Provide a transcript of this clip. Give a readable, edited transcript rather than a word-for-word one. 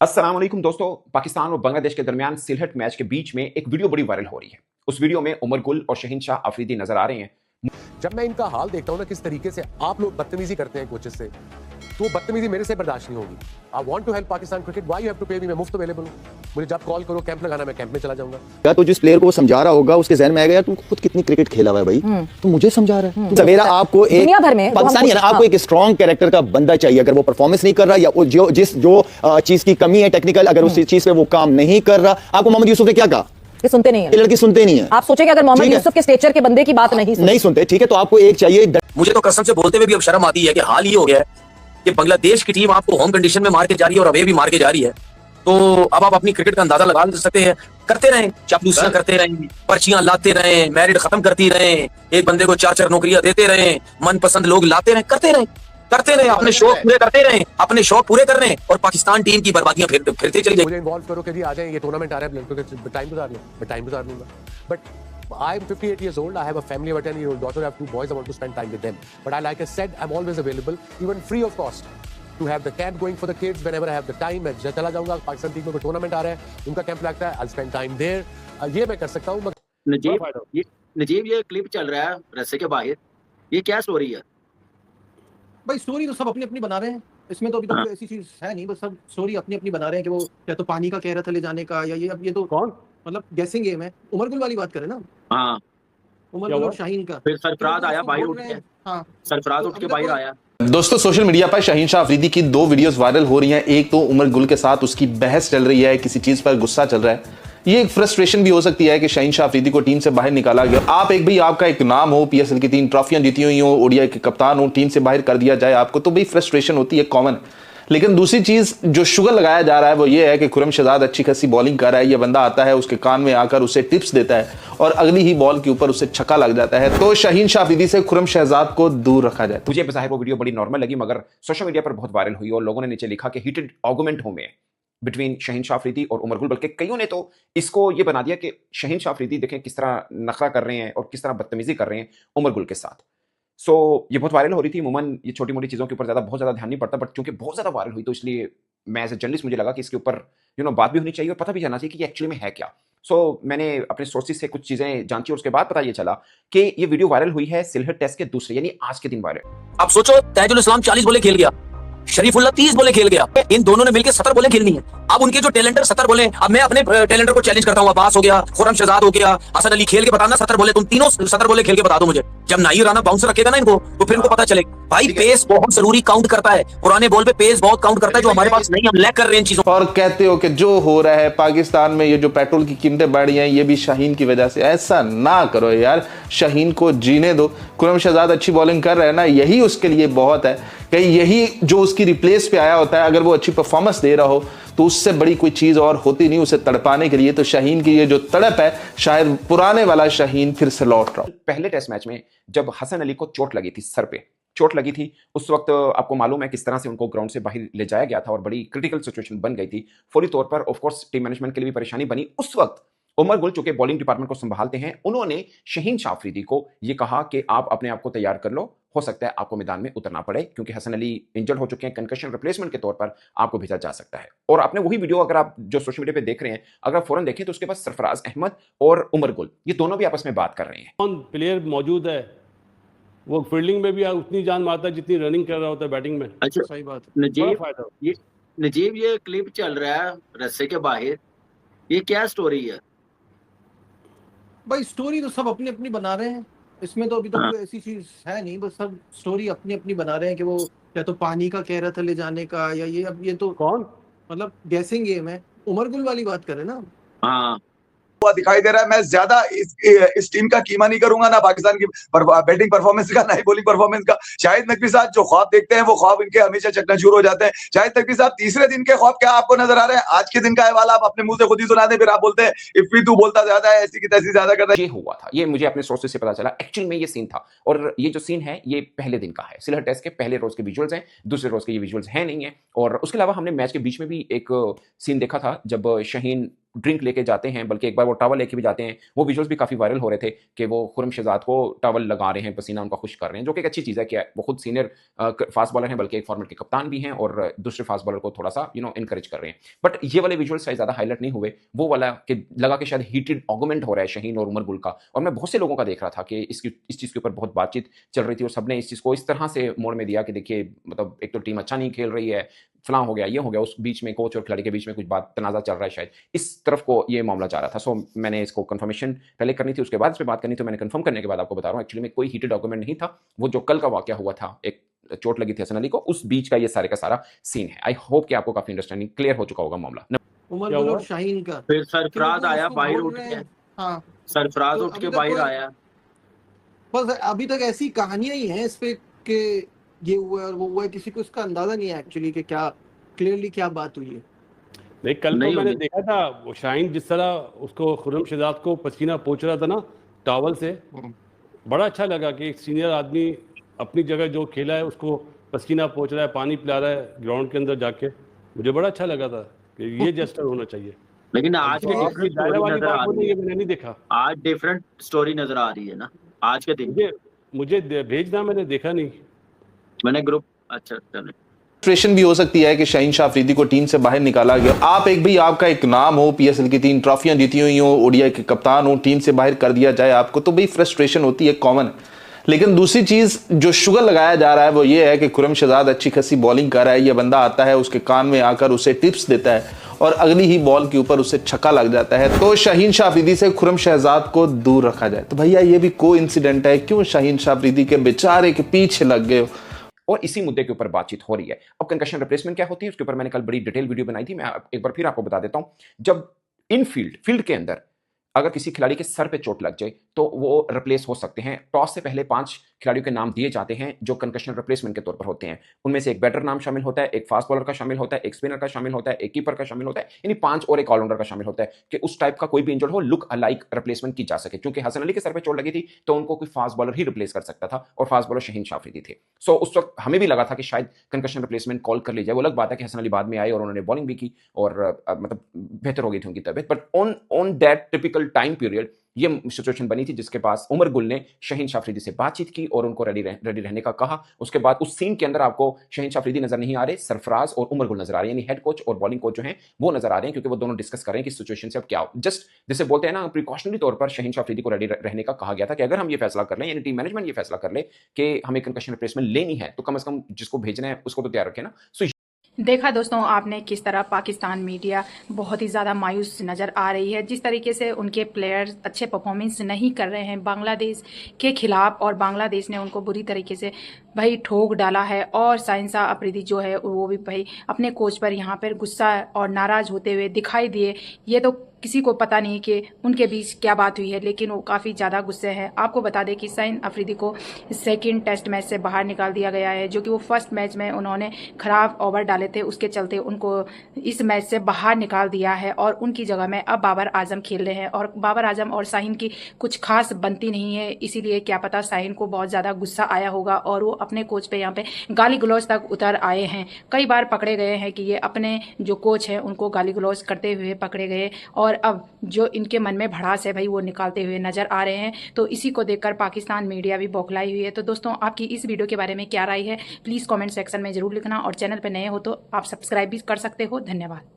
अस्सलाम वालेकुम दोस्तों। पाकिस्तान और बांग्लादेश के दरमियान सिलहट मैच के बीच में एक वीडियो बड़ी वायरल हो रही है। उस वीडियो में उमर गुल और शहीनशाह अफरीदी नजर आ रहे हैं। जब मैं इनका हाल देखता हूं ना किस तरीके से आप लोग बदतमीजी करते हैं कोचेस से, तो बदतमीजी मेरे से बर्दाश्त नहीं होगी। I want to help Pakistan cricket, why you have to pay me? मैं मुफ्त अवेलेबल हूं, मुझे जब कॉल करो कैंप लगाना मैं कैंप में चला जाऊंगा। क्या तो जिस प्लेयर को समझा रहा होगा उसके जहन में आएगा यार तू खुद कितनी क्रिकेट खेला हुआ है भाई, तो मुझे समझा रहा है। सवेरा आपको एक दुनिया भर में पाकिस्तानी है ना, आपको एक स्ट्रॉन्ग कैरेक्टर का बंदा चाहिए। अगर वो परफॉर्मेंस नहीं कर रहा या जो चीज की कमी है टेक्निकल, अगर उस चीज पे वो काम नहीं कर रहा, आपको मोहम्मद यूसुफ ने क्या कहा? ये सुनते नहीं है, ये लड़की सुनते नहीं है। आप सोचें कि अगर मोहम्मद यूसुफ के स्टेचर के बंदे की बात नहीं सुनते, ठीक है, तो आपको एक चाहिए। मुझे तो कसम से बोलते हुए भी अब शर्म आती है कि हाल ये हो गया है कि बांग्लादेश की टीम आपको होम कंडीशन में मार के जा रही है और अवे भी मार के जा रही है। तो अब आप अपनी क्रिकेट का अंदाजा लगा सकते हैं। करते रहें, चापलूसियां करते रहें, पर्चियां लाते रहें, मैरिट खत्म करती रहें, एक बंदे को 4-4 नौकरियां देते रहें, मनपसंद लोग लाते रहें, करते रहें, अपने शौक पूरे करते रहें, अपने शौक पूरे कर रहे हैं और पाकिस्तान टीम की बर्बादियां फिरते चली जाएंगी। मुझे इन्वॉल्व करो कि जी आ जाए, ये टूर्नामेंट आ रहा है, लड़कों टाइम गुजार लो, मैं टाइम गुजार लूंगा। But I am 58 years old. I have a family of a 10-year-old daughter. I have 2 boys. I want to spend time with them. But like I said, I'm always available, even free of cost, to have the camp going for the kids whenever I have the time. मैं चला जाऊंगा, Pakistan team में कोई tournament आ रहा है, उनका camp लगता है, I'll spend time there. ये मैं कर सकता हूँ। नजीब ये क्लिप चल रहा है रस्से के बाहर, ये क्या स्टोरी है भाई? स्टोरी तो सब अपनी अपनी बना रहे हैं, इसमें तो अभी तक ऐसी चीज है नहीं, बस सब स्टोरी अपनी अपनी बना रहे हैं कि वो या तो पानी का कह रहा था ले जाने का, या ये अब ये तो कौन मतलब गैसिंग गेम है। उमर गुल वाली बात करें ना, हाँ, उमर गुल और शाहीन का। फिर सरफराज आया बाहर उठ के, हाँ सरफराज उठ के बाहर आया। दोस्तों, सोशल मीडिया पर शहीनशाह अफरीदी की 2 वीडियोस वायरल हो रही हैं। एक तो उमर गुल के साथ उसकी बहस चल रही है, किसी चीज पर गुस्सा चल रहा है। ये एक फ्रस्ट्रेशन भी हो सकती है कि शहीनशाह अफरीदी को टीम से बाहर निकाला गया। आप एक भाई, आपका एक नाम हो, पीएसएल की 3 ट्रॉफियां जीती हुई हो, ओडीआई के कप्तान हो, टीम से बाहर कर दिया जाए आपको, तो भाई फ्रस्ट्रेशन होती है, कॉमन। लेकिन दूसरी चीज जो शुगर लगाया जा रहा है वो ये है कि खुरम शहजाद अच्छी खासी बॉलिंग कर रहा है, ये बंदा आता है उसके कान में आकर उसे टिप्स देता है और अगली ही बॉल के ऊपर उसे छक्का लग जाता है। तो शहीनशाह अफरीदी से खुरम शहजाद को दूर रखा जाए। मुझे बज़ाहिर वो वीडियो बड़ी नॉर्मल लगी, मगर सोशल मीडिया पर बहुत वायरल हुई और लोगों ने नीचे लिखा कि हीटेड आर्गुमेंट हो में बिटवीन शहीनशाह अफरीदी और उमर गुल। बल्कि कईयों ने तो इसको ये बना दिया कि शहीनशाह अफरीदी देखें किस तरह नखरा कर रहे हैं और किस तरह बदतमीजी कर रहे हैं उमर गुल के साथ। ये बहुत वायरल हो रही थी। अमूमन ये छोटी मोटी चीज़ों के ऊपर बहुत ज़्यादा ध्यान नहीं पड़ता, बट चूंकि बहुत ज़्यादा वायरल हुई तो इसलिए मैं एज ए जर्नलिस्ट मुझे लगा कि इसके ऊपर बात भी होनी चाहिए और पता भी जाना चाहिए कि ये एक्चुअली में है क्या। मैंने अपने सोर्सेज से कुछ चीज़ें जांची और उसके बाद पता ये चला कि ये वीडियो वायरल हुई है सिलहट टेस्ट के दूसरे यानी आज के दिन वायरल। अब सोचो, ताजुल इस्लाम 40 बॉलें खेल गया, शरीफुल्लाह 30 बॉलें खेल गया, इन दोनों ने मिलकर 70 बॉलें खेलनी है। अब उनके जो टैलेंटर 70 बॉलें, अब मैं अपने टैलेंटर को चैलेंज करता हूँ, अब्बास हो गया, खुरम शहजाद हो गया, हसन अली, खेल के बताना 70 बॉलें, तुम तीनों 70 बॉलें खेल के बता दो मुझे। जब नाई राना बाउंसर रखेगा ना इनको, तो फिर इनको पता चलेगा भाई पेस बहुत जरूरी काउंट करता है, पुराने बॉल पे पेस बहुत काउंट करता है, जो हमारे पास नहीं, हम लैक कर रहे हैं इन चीजों। और कहते हो कि जो हो रहा है पाकिस्तान में, ये जो पेट्रोल की कीमतें बढ़ रही हैं, ये भी शाहीन की वजह से। ऐसा ना करो यार, शाहीन को जीने दो। खुरम शहजाद अच्छी बॉलिंग कर रहा है ना, यही उसके लिए बहुत है कि यही जो उसकी रिप्लेस पे आया होता है, अगर वो अच्छी परफॉर्मेंस दे रहा हो तो उससे बड़ी कोई चीज और होती नहीं उसे तड़पाने के लिए। तो शाहीन की ये जो तड़प है, शायद पुराने वाला शाहीन फिर से लौट रहा हो। पहले टेस्ट मैच में जब हसन अली को चोट लगी थी, सर पे चोट लगी थी, उस वक्त आपको मालूम है किस तरह से उनको ग्राउंड से बाहर ले जाया गया था और बड़ी क्रिटिकल सिचुएशन बन गई थी। फौरी तौर पर ऑफ कोर्स टीम मैनेजमेंट के लिए भी परेशानी बनी। उस वक्त उमर गुल चूंकि बॉलिंग डिपार्टमेंट को संभालते हैं, उन्होंने शहीनशाह अफरीदी को ये कहा कि आप अपने आप को तैयार कर लो, हो सकता है आपको मैदान में उतरना पड़े क्योंकि हसन अली इंजर्ड हो चुके हैं, कंकशन रिप्लेसमेंट के तौर पर आपको भेजा जा सकता है। और आपने वही वीडियो अगर आप जो सोशल मीडिया पे देख रहे हैं, अगर फौरन देखें तो उसके पास सरफराज अहमद और उमर गुल ये दोनों भी आपस में बात कर रहे हैं। कौन प्लेयर मौजूद है वो फील्डिंग में भी उतनी जान मारता है जितनी रनिंग कर रहा होता है बैटिंग में। अच्छा, सही बात। नजीब ये क्लिप चल रहा है रस्से के बाहर, ये क्या स्टोरी है भाई? स्टोरी तो सब अपनी अपनी बना रहे हैं, इसमें तो अभी तक ऐसी चीज है नहीं, बस सब स्टोरी अपनी अपनी बना रहे हैं कि वो या तो पानी का कह रहा था ले जाने का, या ये अब ये तो कौन मतलब गैसिंग गेम है। उमर गुल वाली बात करें ना, हाँ, दिखाई दे रहा है। मैं ज्यादा इस टीम का कीमा नहीं करूंगा, ना पाकिस्तान की बैटिंग परफॉर्मेंस का, ना ही बॉलिंग परफॉर्मेंस का। शाहिद नकवी साहब जो ख्वाब देखते हैं वो ख्वाब इनके हमेशा चकनाचूर हो जाते हैं। शाहिद नकवी साहब, तीसरे दिन के ख्वाब क्या आपको नजर आ रहे हैं? आज के दिन का हवाला आप अपने मुंह से खुद ही सुना दें, फिर आप बोलते हैं इफ्फी तू बोलता ज्यादा है, ऐसी की तैसी ज्यादा करता है। ये हुआ था, ये मुझे अपने सोर्सेज से पता चला। एक्चुअल में ये सीन था और ये जो सीन है ये पहले दिन का है, सिलहट टेस्ट के पहले रोज के विजुअल्स हैं, दूसरे रोज के ये विजुअल्स हैं नहीं है। और उसके अलावा हमने मैच के बीच में भी एक सीन देखा था जब शाहीन ड्रिंक लेके जाते हैं, बल्कि एक बार वो टॉवल लेके भी जाते हैं। वो विजुअल्स भी काफ़ी वायरल हो रहे थे कि वो खुर्रम शहजाद को टॉवल लगा रहे हैं, पसीना उनका खुश कर रहे हैं, जो कि एक अच्छी चीज़ है कि वो खुद सीनियर फास्ट बॉलर हैं, बल्कि एक फॉर्मेट के कप्तान भी हैं और दूसरे फास्ट बॉलर को थोड़ा सा इनकरेज कर रहे हैं। बट ये वाले विजुअल्स शायद ज़्यादा हाईलाइट नहीं हुए, वो वाला कि लगा कि शायद हीटेड आर्गुमेंट हो रहा है शाहीन और उमर गुल का। और मैं बहुत से लोगों का देख रहा था कि इस चीज़ के ऊपर बहुत बातचीत चल रही थी और सबने इस चीज़ को इस तरह से मोड़ में दिया कि देखिए मतलब एक तो टीम अच्छा नहीं खेल रही है, फलां हो गया, ये हो गया, उस बीच में कोच और खिलाड़ी के बीच में कुछ बात तनाज़ा चल रहा है, शायद इस तरफ को ये मामला जा रहा था। सो मैंने इसको कंफर्मेशन पहले करनी थी, उसके बाद इस पे बात करनी, तो मैंने कंफर्म करने के बाद आपको बता रहा हूँ एक्चुअली में कोई हीटेड आर्गुमेंट नहीं था। वो जो कल का वाकया हुआ था, एक चोट लगी थी हसन अली को, उस बीच का ये सारे का सारा सीन है। आई होप कि आपको काफी अंडरस्टैंडिंग क्लियर हो चुका होगा मामला। उमर क्या गुल हुआ? और शाहीन का फिर कि सरफराज वो आया उसको बाहर बोल उठ रहे के, हैं। हाँ, सरफराज तो उठ के अभी तक बाहर कोई आया। बस अभी तक ऐसी कहानियां ही हैं इस पे कि ये हुआ है और वो हुआ है, किसी को इसका अंदाजा नहीं है एक्चुअली कि क्या क्लियरली क्या बात हुई है। नहीं, कल तो नहीं मैंने होगी। देखा था वो शाहीन जिस तरह उसको खुर्रम शहजाद को पसीना पोंछ रहा था ना टॉवल से, बड़ा अच्छा लगा कि एक सीनियर आदमी अपनी जगह जो खेला है उसको पसीना पोंछ रहा है, पानी पिला रहा है ग्राउंड के अंदर जाके। मुझे बड़ा अच्छा लगा था कि ये जेस्चर होना चाहिए। लेकिन आज ये की किसी डिफरेंट दायरा स्टोरी वाली नजर बात आ बोली, रही ये है। मैंने नहीं देखा। आज डिफरेंट स्टोरी नजर आ रही है ना आज के दिन। मुझे भेजना, मैंने देखा नहीं। मैंने ग्रुप, अच्छा चले। फ्रस्ट्रेशन भी हो सकती है कि शाहीन शाह अफरीदी को टीम से बाहर निकाला गया। आप एक भी आपका एक नाम हो, पीएसएल की 3 ट्रॉफियां जीती हुई हो, ओडीआई के कप्तान हो, टीम से बाहर कर दिया जाए आपको, तो भाई फ्रस्ट्रेशन होती है, कॉमन। लेकिन दूसरी चीज जो शुगर लगाया जा रहा है वो ये है कि खुर्रम शहजाद अच्छी खासी बॉलिंग कर रहा है, ये बंदा आता है उसके कान में आकर उसे टिप्स देता है और अगली ही बॉल के ऊपर उसे छक्का लग जाता है। तो शाहीन शाह अफरीदी से खुर्रम शहजाद को दूर रखा जाए। तो भैया ये भी कोइंसिडेंट है, क्यों शाहीन शाह अफरीदी के बेचारे के पीछे लग गए हो? और इसी मुद्दे के ऊपर बातचीत हो रही है। अब कंकशन रिप्लेसमेंट क्या होती है उसके ऊपर मैंने कल बड़ी डिटेल वीडियो बनाई थी, मैं एक बार फिर आपको बता देता हूं। जब इन फील्ड के अंदर अगर किसी खिलाड़ी के सर पे चोट लग जाए तो वो रिप्लेस हो सकते हैं। टॉस से पहले 5 खिलाड़ियों के नाम दिए जाते हैं जो कंकशन रिप्लेसमेंट के तौर पर होते हैं। उनमें से एक बैटर नाम शामिल होता है, एक फास्ट बॉलर का शामिल होता है, एक स्पिनर का शामिल होता है, एक कीपर का शामिल होता है, यानी 5 और एक ऑलराउंडर का शामिल होता है कि उस टाइप का कोई भी इंजर्ड हो, लुक अलाइक रिप्लेसमेंट की जा सके। क्योंकि हसन अली के सर पे चोट लगी थी तो उनको कोई फास्ट बॉलर ही रिप्लेस कर सकता था और फास्ट बॉलर शाहीन शाह अफरीदी थे। सो उस वक्त हमें भी लगा था कि शायद कंकशन रिप्लेसमेंट कॉल कर ली जाए। वो अलग बात है कि हसन अली बाद में आए और उन्होंने बॉलिंग भी की और मतलब बेहतर हो गई थी उनकी तबीयत। But on that typical time period ये सिचुएशन बनी थी जिसके पास उमर गुल ने शाहीन शाह अफरीदी से बातचीत की और उनको रेडी रहने का कहा। उसके बाद उस सीन के अंदर आपको शाहीन शाह अफरीदी नजर नहीं आ रहे, सरफराज और उमर गुल नजर आ रहे हैं, यानी हेड कोच और बॉलिंग कोच जो हैं वो नजर आ रहे हैं, क्योंकि वो दोनों डिस्कस कर रहे हैं कि सिचुएशन से अब क्या हो। जस्ट जैसे बोलते हैं ना, प्रिकॉशनरी तौर पर शाहीन शाह अफरीदी को रेडी रहने का कहा गया था कि अगर हम ये फैसला कर लें, यानी टीम मैनेजमेंट ये फैसला कर ले कि हमें कंकशन रिप्लेसमेंट लेनी है, तो कम से कम जिसको भेजना है उसको तो तैयार रखें ना। सो देखा दोस्तों आपने किस तरह पाकिस्तान मीडिया बहुत ही ज़्यादा मायूस नज़र आ रही है, जिस तरीके से उनके प्लेयर्स अच्छे परफॉर्मेंस नहीं कर रहे हैं बांग्लादेश के खिलाफ और बांग्लादेश ने उनको बुरी तरीके से भाई ठोक डाला है। और शाहीन शाह अफरीदी जो है वो भी भाई अपने कोच पर यहाँ पर गुस्सा और नाराज़ होते हुए दिखाई दिए। ये तो किसी को पता नहीं कि उनके बीच क्या बात हुई है, लेकिन वो काफ़ी ज़्यादा गुस्से हैं। आपको बता दें कि शाहीन अफरीदी को सेकंड टेस्ट मैच से बाहर निकाल दिया गया है, जो कि वो फर्स्ट मैच में उन्होंने ख़राब ओवर डाले थे, उसके चलते उनको इस मैच से बाहर निकाल दिया है और उनकी जगह में अब बाबर आजम खेल रहे हैं। और बाबर आजम और शाहीन की कुछ खास बनती नहीं है, इसीलिए क्या पता शाहीन को बहुत ज़्यादा गुस्सा आया होगा और वो अपने कोच पे यहाँ पे गाली गलौज तक उतर आए हैं। कई बार पकड़े गए हैं कि ये अपने जो कोच हैं उनको गाली गलौज करते हुए पकड़े गए और अब जो इनके मन में भड़ास है भाई वो निकालते हुए नजर आ रहे हैं। तो इसी को देखकर पाकिस्तान मीडिया भी बौखलाई हुई है। तो दोस्तों आपकी इस वीडियो के बारे में क्या राय है, प्लीज़ कमेंट सेक्शन में जरूर लिखना और चैनल पर नए हो तो आप सब्सक्राइब भी कर सकते हो। धन्यवाद।